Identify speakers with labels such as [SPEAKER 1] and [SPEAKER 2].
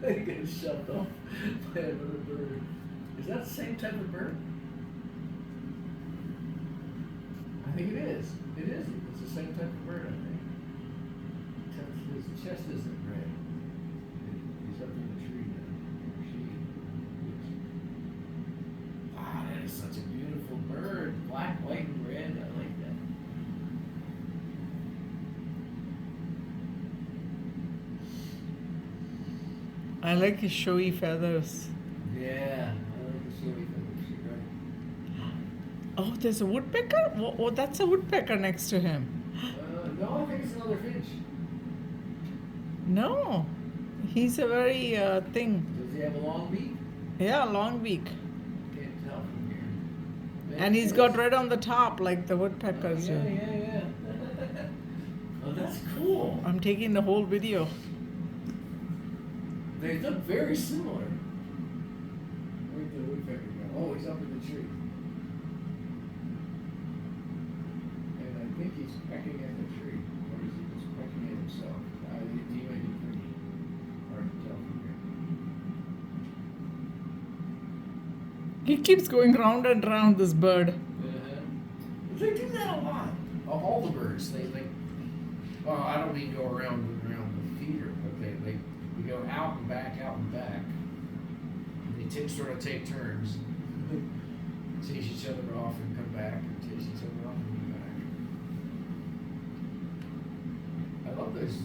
[SPEAKER 1] He got shoved off by another bird. Is that the same type of bird? I think it is. It is. It's the same type of bird, I think. His chest isn't red. He's up in the tree now. Or she is. Wow, that is such a beautiful bird. Black, white, and red. I like that.
[SPEAKER 2] I like his showy feathers.
[SPEAKER 1] Yeah, I like the showy feathers. You're right.
[SPEAKER 2] Oh, there's a woodpecker? Oh, that's a woodpecker next to him.
[SPEAKER 1] No, I think it's another finch.
[SPEAKER 2] No, he's a very thing.
[SPEAKER 1] Does he have a long beak?
[SPEAKER 2] Yeah, long beak.
[SPEAKER 1] Can't tell from here. Maybe
[SPEAKER 2] And he's
[SPEAKER 1] it
[SPEAKER 2] got
[SPEAKER 1] is.
[SPEAKER 2] red on the top like the woodpeckers do.
[SPEAKER 1] Yeah. Oh, that's cool.
[SPEAKER 2] I'm taking the whole video.
[SPEAKER 1] They look very similar. Where'd the woodpecker go? Oh, he's up in the tree. And I think he's pecking at the tree. Or is he just pecking at himself? He might be pretty hard to tell from here.
[SPEAKER 2] He keeps going round and round, this bird.
[SPEAKER 1] They do that a lot. All the birds. They well, I don't mean go around the feeder, but they go out and back, and they sort of take turns, chase each other off and come back, and chase each other off and come back. I love those